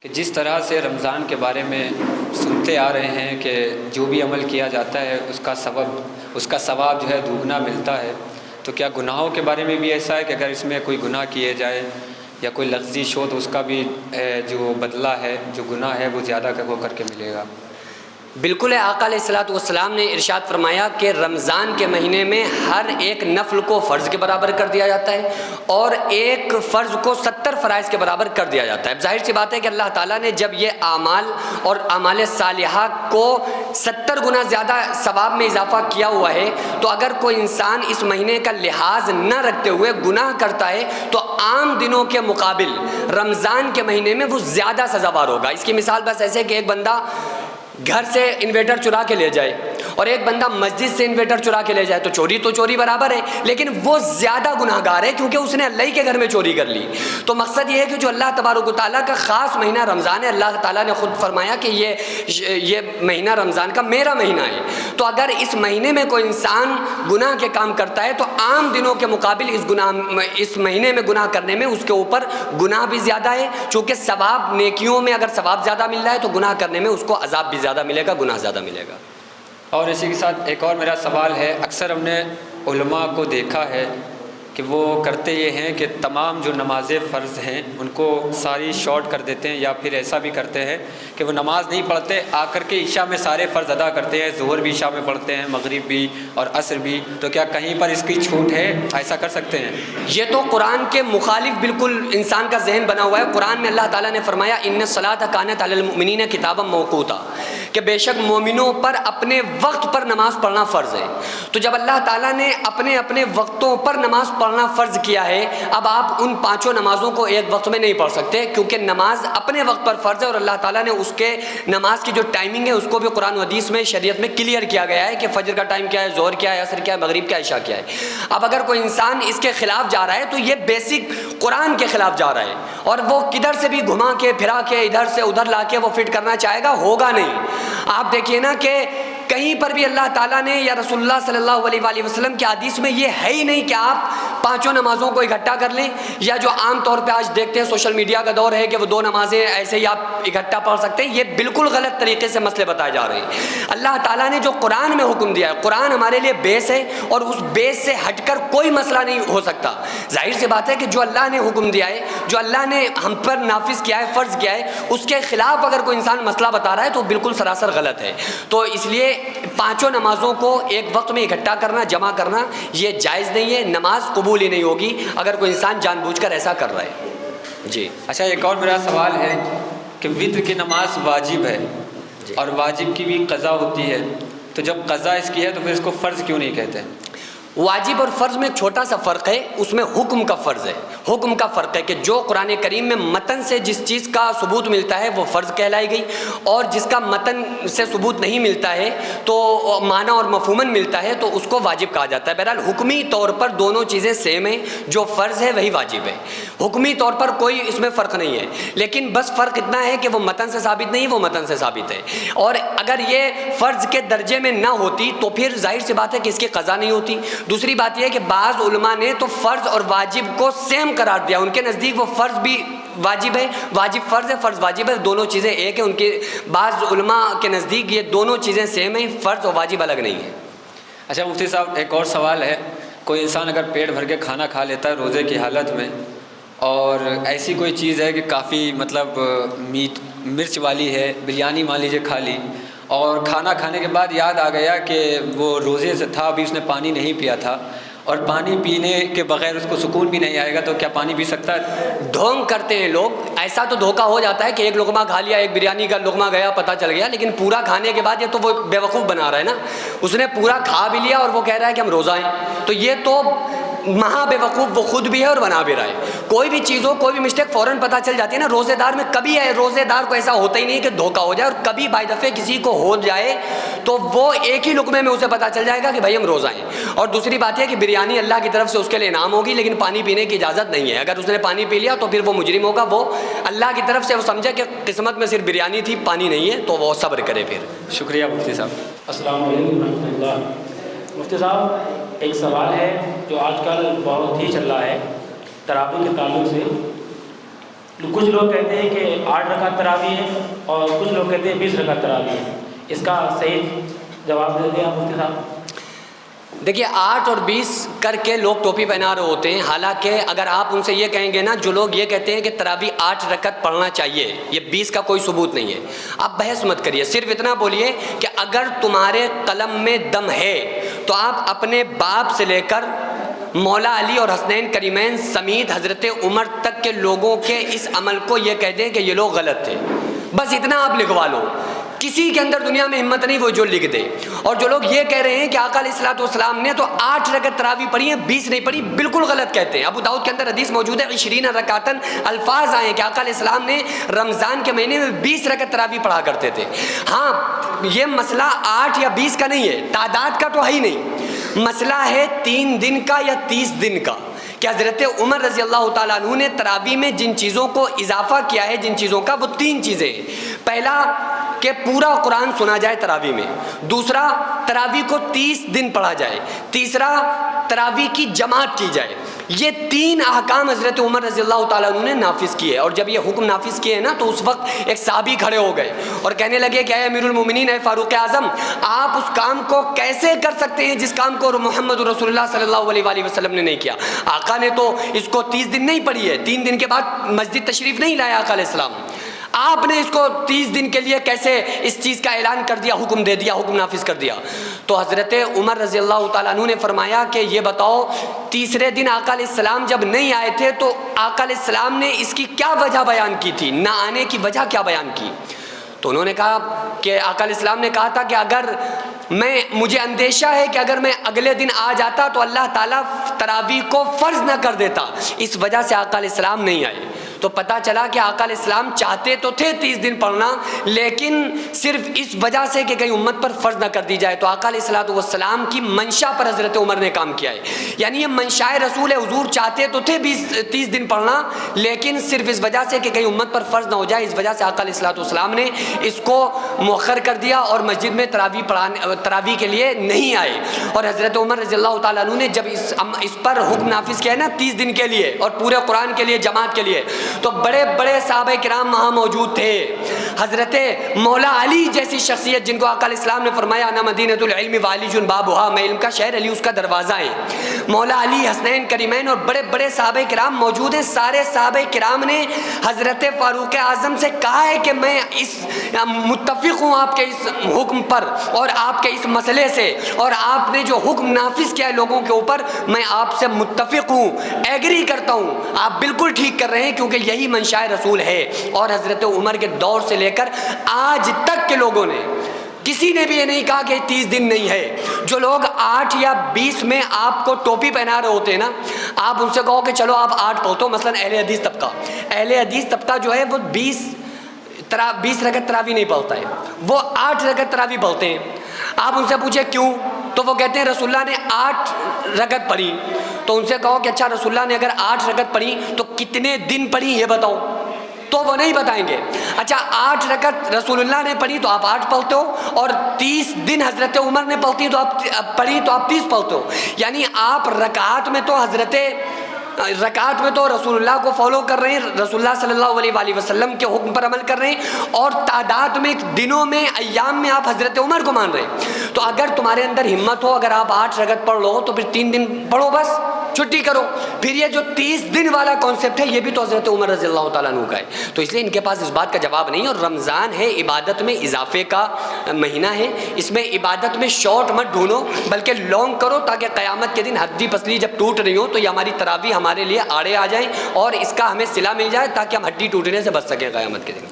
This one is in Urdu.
کہ جس طرح سے رمضان کے بارے میں سنتے آ رہے ہیں کہ جو بھی عمل کیا جاتا ہے اس کا ثواب جو ہے دوگنا ملتا ہے، تو کیا گناہوں کے بارے میں بھی ایسا ہے کہ اگر اس میں کوئی گناہ کیے جائے یا کوئی لغزش ہو تو اس کا بھی جو بدلہ ہے، جو گناہ ہے، وہ زیادہ ہو کر کے ملے گا؟ بالکل ہے، آقا علیہ الصلوۃ والسلام نے ارشاد فرمایا کہ رمضان کے مہینے میں ہر ایک نفل کو فرض کے برابر کر دیا جاتا ہے اور ایک فرض کو 70 فرائض کے برابر کر دیا جاتا ہے۔ ظاہر سی بات ہے کہ اللہ تعالیٰ نے جب یہ اعمال اور اعمال صالحہ کو 70 گنا زیادہ ثواب میں اضافہ کیا ہوا ہے، تو اگر کوئی انسان اس مہینے کا لحاظ نہ رکھتے ہوئے گناہ کرتا ہے تو عام دنوں کے مقابل رمضان کے مہینے میں وہ زیادہ سزاوار ہوگا۔ اس کی مثال بس ایسے کہ ایک بندہ گھر سے انویٹر چرا کے لے جائے اور ایک بندہ مسجد سے انویٹر چرا کے لے جائے تو چوری برابر ہے، لیکن وہ زیادہ گناہ گار ہے کیونکہ اس نے اللہ کے گھر میں چوری کر لی۔ تو مقصد یہ ہے کہ جو اللہ تبارک و تعالیٰ کا خاص مہینہ رمضان ہے، اللہ تعالیٰ نے خود فرمایا کہ یہ مہینہ رمضان کا میرا مہینہ ہے، تو اگر اس مہینے میں کوئی انسان گناہ کے کام کرتا ہے تو عام دنوں کے مقابل اس مہینے میں گناہ کرنے میں اس کے اوپر گناہ بھی زیادہ ہے، چونکہ ثواب نیکیوں میں اگر ثواب زیادہ مل رہا ہے تو گناہ کرنے میں اس کو عذاب بھی زیادہ ملے گا، گناہ زیادہ ملے گا۔ اور اسی کے ساتھ ایک اور میرا سوال ہے، اکثر ہم نے علماء کو دیکھا ہے کہ وہ کرتے یہ ہیں کہ تمام جو نمازیں فرض ہیں ان کو ساری شارٹ کر دیتے ہیں، یا پھر ایسا بھی کرتے ہیں کہ وہ نماز نہیں پڑھتے، آ کر کے عشاء میں سارے فرض ادا کرتے ہیں، ظہر بھی عشاء میں پڑھتے ہیں، مغرب بھی اور عصر بھی، تو کیا کہیں پر اس کی چھوٹ ہے؟ ایسا کر سکتے ہیں؟ یہ تو قرآن کے مخالف بالکل انسان کا ذہن بنا ہوا ہے۔ قرآن میں اللہ تعالیٰ نے فرمایا ان الصلاۃ کانت علی المؤمنین کتابا موقوتا، کہ بے شک مومنوں پر اپنے وقت پر نماز پڑھنا فرض ہے۔ تو جب اللہ تعالیٰ نے اپنے وقتوں پر نماز پڑھنا فرض کیا ہے، اب آپ ان 5 نمازوں کو ایک وقت میں نہیں پڑھ سکتے، کیونکہ نماز اپنے وقت پر فرض ہے اور اللہ تعالیٰ نے اس کے نماز کی جو ٹائمنگ ہے اس کو بھی قرآن و حدیث میں شریعت میں کلیئر کیا گیا ہے کہ فجر کا ٹائم کیا ہے، ظہر کیا ہے، عصر کیا ہے، مغرب کیا ہے، عشاء کیا ہے۔ اب اگر کوئی انسان اس کے خلاف جا رہا ہے تو یہ بیسک قرآن کے خلاف جا رہا ہے، اور وہ کدھر سے بھی گھما کے پھرا کے ادھر سے ادھر لا کے وہ فٹ کرنا چاہے گا، ہوگا نہیں۔ آپ دیکھیے نا کہ کہیں پر بھی اللہ تعالیٰ نے یا رسول اللہ صلی اللہ علیہ وآلہ وسلم کی حدیث میں یہ ہے ہی نہیں کہ آپ 5 نمازوں کو اکٹھا کر لیں، یا جو عام طور پہ آج دیکھتے ہیں سوشل میڈیا کا دور ہے کہ وہ 2 نمازیں ایسے ہی آپ اکٹھا پڑھ سکتے ہیں۔ یہ بالکل غلط طریقے سے مسئلے بتائے جا رہے ہیں۔ اللہ تعالیٰ نے جو قرآن میں حکم دیا ہے، قرآن ہمارے لیے بیس ہے اور اس بیس سے ہٹ کر کوئی مسئلہ نہیں ہو سکتا۔ ظاہر سی بات ہے کہ جو اللہ نے حکم دیا ہے، جو اللہ نے ہم پر نافذ کیا ہے، فرض کیا ہے، اس کے خلاف اگر کوئی انسان مسئلہ بتا رہا ہے تو بالکل سراسر غلط ہے۔ تو اس لیے 5 نمازوں کو ایک وقت میں اکٹھا کرنا، جمع کرنا، یہ جائز نہیں ہے، نماز قبول ہی نہیں ہوگی اگر کوئی انسان جان بوجھ کر ایسا کر رہا ہے۔ جی اچھا، ایک اور میرا سوال ہے کہ وتر کی نماز واجب ہے اور واجب کی بھی قضا ہوتی ہے، تو جب قضا اس کی ہے تو پھر اس کو فرض کیوں نہیں کہتے؟ واجب اور فرض میں ایک چھوٹا سا فرق ہے، اس میں حکم کا فرض ہے، حکم کا فرق ہے کہ جو قرآن کریم میں متن سے جس چیز کا ثبوت ملتا ہے وہ فرض کہلائی گئی، اور جس کا متن سے ثبوت نہیں ملتا ہے تو معنی اور مفہوماً ملتا ہے تو اس کو واجب کہا جاتا ہے۔ بہرحال حکمی طور پر دونوں چیزیں سیم ہیں، جو فرض ہے وہی واجب ہے، حکمی طور پر کوئی اس میں فرق نہیں ہے، لیکن بس فرق اتنا ہے کہ وہ متن سے ثابت نہیں، وہ متن سے ثابت ہے۔ اور اگر یہ فرض کے درجے میں نہ ہوتی تو پھر ظاہر سی بات ہے کہ اس کی قضا نہیں ہوتی۔ دوسری بات یہ ہے کہ بعض علماء نے تو فرض اور واجب کو سیم قرار دیا، ان کے نزدیک وہ فرض بھی واجب ہے، واجب فرض ہے، فرض واجب ہے، دونوں چیزیں ایک ہیں۔ ان کے بعض علماء کے نزدیک یہ دونوں چیزیں سیم ہیں، فرض اور واجب الگ نہیں ہیں۔ اچھا مفتی صاحب، ایک اور سوال ہے، کوئی انسان اگر پیٹ بھر کے کھانا کھا لیتا ہے روزے کی حالت میں، اور ایسی کوئی چیز ہے کہ کافی مرچ والی ہے، بریانی مان لیجیے کھا لی، اور کھانا کھانے کے بعد یاد آ گیا کہ وہ روزے سے تھا، ابھی اس نے پانی نہیں پیا تھا، اور پانی پینے کے بغیر اس کو سکون بھی نہیں آئے گا، تو کیا پانی پی سکتا ہے؟ ڈھونگ کرتے ہیں لوگ، ایسا تو دھوکہ ہو جاتا ہے کہ ایک لقمہ کھا لیا، ایک بریانی کا لقمہ گیا، پتہ چل گیا، لیکن پورا کھانے کے بعد یہ تو وہ بیوقوف بنا رہا ہے نا، اس نے پورا کھا بھی لیا اور وہ کہہ رہا ہے کہ ہم روزہ ہیں، تو یہ تو مہا بے وقوف وہ خود بھی ہے اور بنا بھی رہا ہے۔ کوئی بھی چیز ہو، کوئی بھی مسٹیک فوراً پتہ چل جاتی ہے نا۔ روزے دار میں کبھی ہے، روزے دار کو ایسا ہوتا ہی نہیں کہ دھوکہ ہو جائے، اور کبھی بائی دفعہ کسی کو ہو جائے تو وہ ایک ہی لقمے میں اسے پتہ چل جائے گا کہ بھائی ہم روزہ ہیں۔ اور دوسری بات یہ کہ بریانی اللہ کی طرف سے اس کے لیے انعام ہوگی، لیکن پانی پینے کی اجازت نہیں ہے۔ اگر اس نے پانی پی لیا تو پھر وہ مجرم ہوگا، وہ اللہ کی طرف سے وہ سمجھے کہ قسمت میں صرف بریانی تھی، پانی نہیں ہے، تو وہ صبر کرے پھر۔ شکریہ مفتی صاحب۔ السلام علیکم ورحمۃ اللہ۔ مفتی صاحب، ایک سوال ہے جو آج کل بہت ہی چل رہا ہے تراویح کے تعلق سے، کچھ لوگ کہتے ہیں کہ 8 رکعت تراویح ہے اور کچھ لوگ کہتے ہیں 20 رکعت تراویح ہے، اس کا صحیح جواب دے دیں آپ مفتی صاحب۔ دیکھیے 8 اور 20 کر کے لوگ ٹوپی پہنا رہے ہوتے ہیں، حالانکہ اگر آپ ان سے یہ کہیں گے نا، جو لوگ یہ کہتے ہیں کہ تراویح 8 رکعت پڑھنا چاہیے، یہ 20 کا کوئی ثبوت نہیں ہے، آپ بحث مت کریے، صرف اتنا بولیے کہ اگر تمہارے قلم میں دم ہے تو آپ اپنے باپ سے لے کر مولا علی اور حسنین کریمین سمیت حضرت عمر تک کے لوگوں کے اس عمل کو یہ کہہ دیں کہ یہ لوگ غلط تھے، بس اتنا آپ لکھوا لو۔ کسی کے اندر دنیا میں ہمت نہیں وہ جو لکھ دے۔ اور جو لوگ یہ کہہ رہے ہیں کہ آقا علیہ الصلوۃ والسلام نے تو 8 رکعت تراویح پڑھی ہیں 20 نہیں پڑھی، بالکل غلط کہتے ہیں۔ ابو داؤد کے اندر حدیث موجود ہے 20 رکعتن، الفاظ آئے کہ آقا علیہ السلام نے رمضان کے مہینے میں 20 رکعت تراویح پڑھا کرتے تھے۔ ہاں یہ مسئلہ 8 یا 20 کا نہیں ہے، تعداد کا تو ہے ہی نہیں، مسئلہ ہے 3 دن کا یا 30 دن کا، کہ حضرت عمر رضی اللہ تعالیٰ عنہ نے تراویح میں جن چیزوں کو اضافہ کیا ہے، جن چیزوں کا، وہ 3 چیزیں ہیں۔ پہلا کہ پورا قرآن سنا جائے تراویح میں، دوسرا تراویح کو 30 دن پڑھا جائے، تیسرا تراویح کی جماعت کی جائے۔ یہ 3 احکام حضرت عمر رضی اللہ تعالیٰ عنہ نے نافذ کیے، اور جب یہ حکم نافذ کیے نا تو اس وقت ایک صحابی کھڑے ہو گئے اور کہنے لگے کہ اے امیر المومنین، اے فاروق اعظم، آپ اس کام کو کیسے کر سکتے ہیں جس کام کو محمد رسول اللہ صلی اللہ علیہ وآلہ وسلم نے نہیں کیا؟ آقا نے تو اس کو 30 دن نہیں پڑھی ہے، 3 دن کے بعد مسجد تشریف نہیں لایا آقا علیہ السلام، آپ نے اس کو 30 دن کے لیے کیسے اس چیز کا اعلان کر دیا، حکم دے دیا، حکم نافذ کر دیا؟ تو حضرت عمر رضی اللہ تعالیٰ عنہ نے فرمایا کہ یہ بتاؤ، تیسرے دن آقا علیہ السلام جب نہیں آئے تھے تو آقا علیہ السلام نے اس کی کیا وجہ بیان کی تھی، نہ آنے کی وجہ کیا بیان کی؟ تو انہوں نے کہا کہ آقا علیہ السلام نے کہا تھا کہ اگر مجھے اندیشہ ہے کہ اگر میں اگلے دن آ جاتا تو اللہ تعالیٰ تراویح کو فرض نہ کر دیتا، اس وجہ سے آقا علیہ السلام نہیں آئے۔ تو پتہ چلا کہ آقا علیہ السلام چاہتے تو تھے 30 دن پڑھنا، لیکن صرف اس وجہ سے کہ کہیں امت پر فرض نہ کر دی جائے۔ تو آقا علیہ السلام کی منشا پر حضرت عمر نے کام کیا ہے، یعنی یہ منشاء رسول ہے، حضور چاہتے تو تھے 30 دن پڑھنا، لیکن صرف اس وجہ سے کہ کہیں امت پر فرض نہ ہو جائے، اس وجہ سے آقا علیہ السلام نے اس کو مؤخر کر دیا اور مسجد میں تراویح کے لیے نہیں آئے۔ اور حضرت عمر رضی اللہ تعالیٰ عنہ نے جب اس پر حکم نافذ کیا ہے نا 30 دن کے لیے اور پورے قرآن کے لیے، جماعت کے لیے، تو بڑے بڑے صحابہ کرام وہاں موجود تھے۔ حضرت مولا علی جیسی شخصیت جن کو آقا علیہ السلام نے فرمایا انا مدینۃ العلم وعلی بابھا، میں علم کا شہر، علی اس کا دروازہ ہے، مولا علی، حسنین کریمین اور بڑے بڑے صحابہ کرام موجود ہیں۔ سارے صحابہ کرام نے حضرت فاروق اعظم سے کہا ہے کہ میں اس متفق ہوں آپ کے اس حکم پر اور آپ کے اس مسئلے سے، اور آپ نے جو حکم نافذ کیا ہے لوگوں کے اوپر، میں آپ سے متفق ہوں، ایگری کرتا ہوں، آپ بالکل ٹھیک کر رہے ہیں، کیونکہ یہی منشاء رسول ہے۔ اور حضرت عمر کے دور سے لے کر آج تک کے لوگوں نے کسی نے بھی یہ نہیں کہا کہ 30 دن نہیں ہے۔ جو لوگ 8 یا 20 میں آپ کو ٹوپی پہنا رہے ہوتے ہیں نا، آپ ان سے کہو کہ چلو آپ 8 پڑھو، مثلا اہل حدیث طبقہ جو ہے وہ 20 رکعت تراویح نہیں پڑھتا ہے، وہ 8 رکعت تراویح پڑھتے ہیں۔ آپ ان سے پوچھیں کیوں، تو وہ کہتے ہیں رسول اللہ نے 8 رکعت پڑھی۔ تو ان سے کہو کہ اچھا رسول اللہ نے اگر 8 رکعت پڑھی تو کتنے دن پڑھی یہ بتاؤ، تو وہ نہیں بتائیں گے۔ اچھا 8 رکعت رسول اللہ نے پڑھی تو آپ 8 پڑھتے ہو، اور 30 دن حضرت عمر نے پڑھی تو آپ 30 پڑھتے ہو، یعنی آپ رکعات میں تو رسول اللہ کو فالو کر رہے ہیں، رسول اللہ صلی اللہ علیہ وآلہ وسلم کے حکم پر عمل کر رہے ہیں، اور تعداد میں، دنوں میں، ایام میں آپ حضرت عمر کو مان رہے ہیں۔ تو اگر تمہارے اندر ہمت ہو، اگر آپ 8 رکعت پڑھ لو تو پھر 3 دن پڑھو، بس چھٹی کرو۔ پھر یہ جو 30 دن والا کانسیپٹ ہے یہ بھی تو حضرت عمر رضی اللہ تعالیٰ عنہ کا ہے، تو اس لیے ان کے پاس اس بات کا جواب نہیں۔ اور رمضان ہے، عبادت میں اضافے کا مہینہ ہے، اس میں عبادت میں شارٹ مت ڈھونڈو بلکہ لانگ کرو، تاکہ قیامت کے دن ہڈی پسلی جب ٹوٹ رہی ہو تو یہ ہماری تراویح ہمارے لیے آڑے آ جائیں اور اس کا ہمیں صلہ مل جائے، تاکہ ہم ہڈی ٹوٹنے سے بچ سکیں قیامت کے دن۔